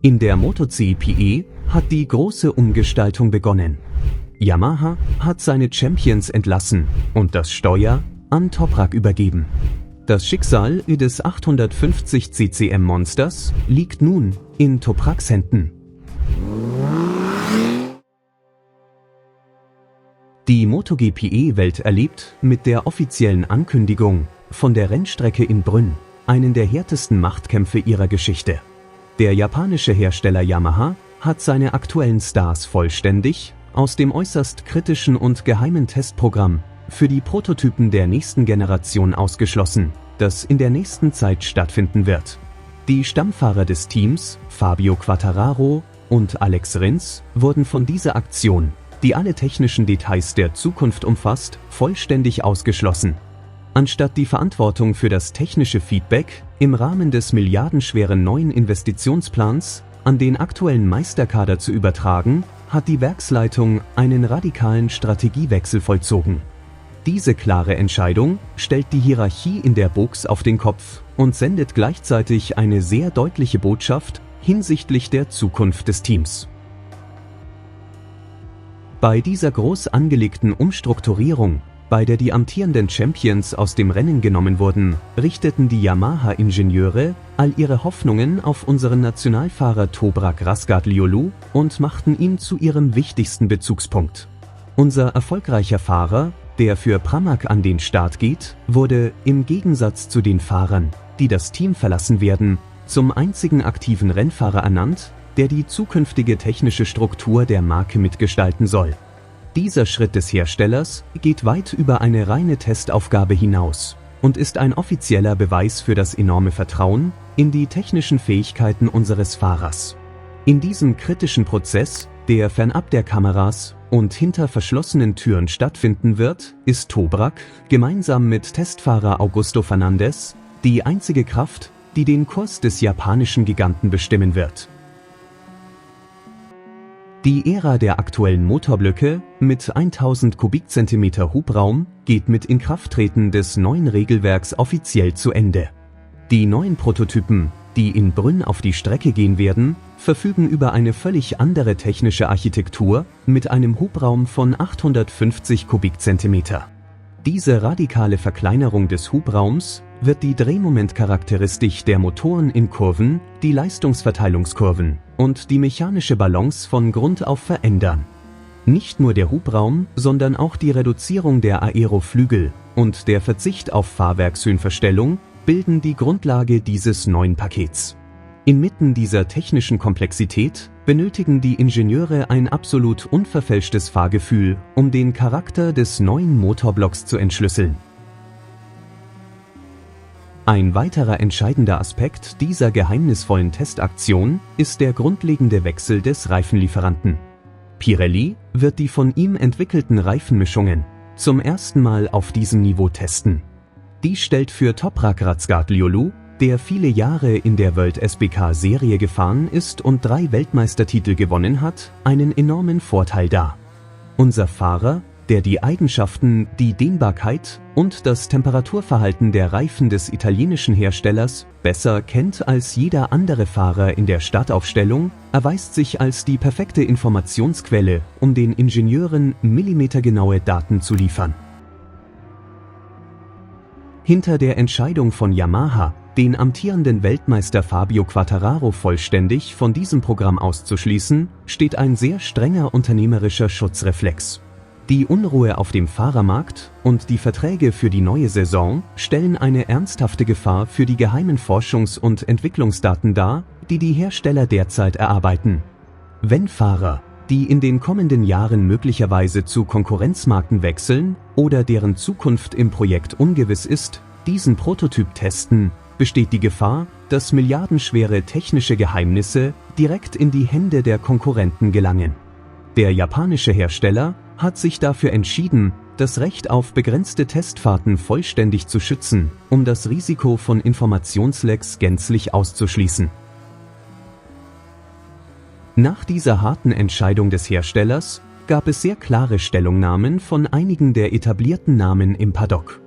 In der MotoGP hat die große Umgestaltung begonnen. Yamaha hat seine Champions entlassen und das Steuer an Toprak übergeben. Das Schicksal des 850 CCM Monsters liegt nun in Topraks Händen. Die MotoGP-Welt erlebt mit der offiziellen Ankündigung von der Rennstrecke in Brünn einen der härtesten Machtkämpfe ihrer Geschichte. Der japanische Hersteller Yamaha hat seine aktuellen Stars vollständig aus dem äußerst kritischen und geheimen Testprogramm für die Prototypen der nächsten Generation ausgeschlossen, das in der nächsten Zeit stattfinden wird. Die Stammfahrer des Teams, Fabio Quartararo und Alex Rins, wurden von dieser Aktion, die alle technischen Details der Zukunft umfasst, vollständig ausgeschlossen. Anstatt die Verantwortung für das technische Feedback im Rahmen des milliardenschweren neuen Investitionsplans an den aktuellen Meisterkader zu übertragen, hat die Werksleitung einen radikalen Strategiewechsel vollzogen. Diese klare Entscheidung stellt die Hierarchie in der Box auf den Kopf und sendet gleichzeitig eine sehr deutliche Botschaft hinsichtlich der Zukunft des Teams. Bei dieser groß angelegten Umstrukturierung, bei der die amtierenden Champions aus dem Rennen genommen wurden, richteten die Yamaha-Ingenieure all ihre Hoffnungen auf unseren Nationalfahrer Toprak Razgatlioglu und machten ihn zu ihrem wichtigsten Bezugspunkt. Unser erfolgreicher Fahrer, der für Pramac an den Start geht, wurde im Gegensatz zu den Fahrern, die das Team verlassen werden, zum einzigen aktiven Rennfahrer ernannt, der die zukünftige technische Struktur der Marke mitgestalten soll. Dieser Schritt des Herstellers geht weit über eine reine Testaufgabe hinaus und ist ein offizieller Beweis für das enorme Vertrauen in die technischen Fähigkeiten unseres Fahrers. In diesem kritischen Prozess, der fernab der Kameras und hinter verschlossenen Türen stattfinden wird, ist Toprak gemeinsam mit Testfahrer Augusto Fernandez die einzige Kraft, die den Kurs des japanischen Giganten bestimmen wird. Die Ära der aktuellen Motorblöcke mit 1000 Kubikzentimeter Hubraum geht mit Inkrafttreten des neuen Regelwerks offiziell zu Ende. Die neuen Prototypen, die in Brünn auf die Strecke gehen werden, verfügen über eine völlig andere technische Architektur mit einem Hubraum von 850 Kubikzentimeter. Diese radikale Verkleinerung des Hubraums wird die Drehmomentcharakteristik der Motoren in Kurven, die Leistungsverteilungskurven und die mechanische Balance von Grund auf verändern. Nicht nur der Hubraum, sondern auch die Reduzierung der Aeroflügel und der Verzicht auf Fahrwerkshöhenverstellung bilden die Grundlage dieses neuen Pakets. Inmitten dieser technischen Komplexität benötigen die Ingenieure ein absolut unverfälschtes Fahrgefühl, um den Charakter des neuen Motorblocks zu entschlüsseln. Ein weiterer entscheidender Aspekt dieser geheimnisvollen Testaktion ist der grundlegende Wechsel des Reifenlieferanten. Pirelli wird die von ihm entwickelten Reifenmischungen zum ersten Mal auf diesem Niveau testen. Dies stellt für Toprak Razgatlioglu, der viele Jahre in der World SBK-Serie gefahren ist und 3 Weltmeistertitel gewonnen hat, einen enormen Vorteil dar. Unser Fahrer, der die Eigenschaften, die Dehnbarkeit und das Temperaturverhalten der Reifen des italienischen Herstellers besser kennt als jeder andere Fahrer in der Startaufstellung, erweist sich als die perfekte Informationsquelle, um den Ingenieuren millimetergenaue Daten zu liefern. Hinter der Entscheidung von Yamaha, den amtierenden Weltmeister Fabio Quartararo vollständig von diesem Programm auszuschließen, steht ein sehr strenger unternehmerischer Schutzreflex. Die Unruhe auf dem Fahrermarkt und die Verträge für die neue Saison stellen eine ernsthafte Gefahr für die geheimen Forschungs- und Entwicklungsdaten dar, die die Hersteller derzeit erarbeiten. Wenn Fahrer, die in den kommenden Jahren möglicherweise zu Konkurrenzmarken wechseln oder deren Zukunft im Projekt ungewiss ist, diesen Prototyp testen, besteht die Gefahr, dass milliardenschwere technische Geheimnisse direkt in die Hände der Konkurrenten gelangen. Der japanische Hersteller hat sich dafür entschieden, das Recht auf begrenzte Testfahrten vollständig zu schützen, um das Risiko von Informationslecks gänzlich auszuschließen. Nach dieser harten Entscheidung des Herstellers gab es sehr klare Stellungnahmen von einigen der etablierten Namen im Paddock.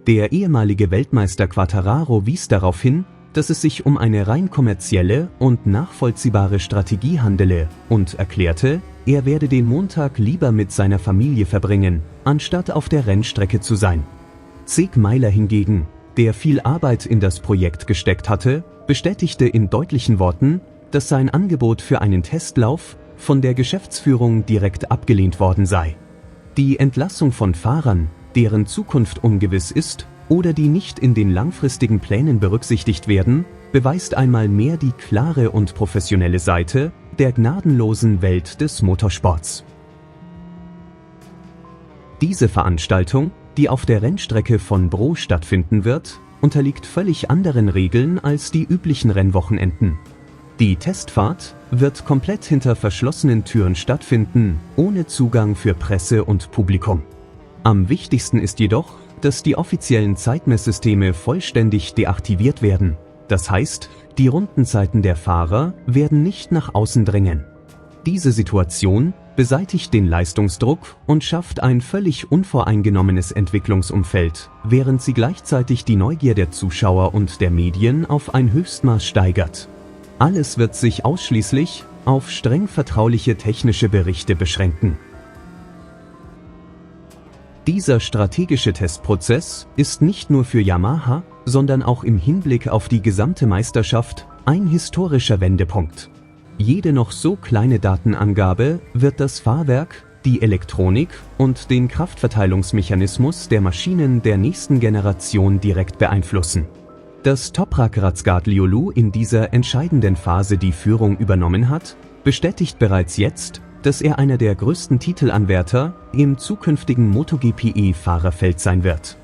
Der ehemalige Weltmeister Quartararo wies darauf hin, dass es sich um eine rein kommerzielle und nachvollziehbare Strategie handele und erklärte, er werde den Montag lieber mit seiner Familie verbringen, anstatt auf der Rennstrecke zu sein. Zek Meiler hingegen, der viel Arbeit in das Projekt gesteckt hatte, bestätigte in deutlichen Worten, dass sein Angebot für einen Testlauf von der Geschäftsführung direkt abgelehnt worden sei. Die Entlassung von Fahrern, deren Zukunft ungewiss ist oder die nicht in den langfristigen Plänen berücksichtigt werden, beweist einmal mehr die klare und professionelle Seite der gnadenlosen Welt des Motorsports. Diese Veranstaltung, die auf der Rennstrecke von Brno stattfinden wird, unterliegt völlig anderen Regeln als die üblichen Rennwochenenden. Die Testfahrt wird komplett hinter verschlossenen Türen stattfinden, ohne Zugang für Presse und Publikum. Am wichtigsten ist jedoch, dass die offiziellen Zeitmesssysteme vollständig deaktiviert werden. Das heißt, die Rundenzeiten der Fahrer werden nicht nach außen drängen. Diese Situation beseitigt den Leistungsdruck und schafft ein völlig unvoreingenommenes Entwicklungsumfeld, während sie gleichzeitig die Neugier der Zuschauer und der Medien auf ein Höchstmaß steigert. Alles wird sich ausschließlich auf streng vertrauliche technische Berichte beschränken. Dieser strategische Testprozess ist nicht nur für Yamaha, sondern auch im Hinblick auf die gesamte Meisterschaft ein historischer Wendepunkt. Jede noch so kleine Datenangabe wird das Fahrwerk, die Elektronik und den Kraftverteilungsmechanismus der Maschinen der nächsten Generation direkt beeinflussen. Dass Toprak Razgatlioglu in dieser entscheidenden Phase die Führung übernommen hat, bestätigt bereits jetzt, dass er einer der größten Titelanwärter im zukünftigen MotoGP-Fahrerfeld sein wird.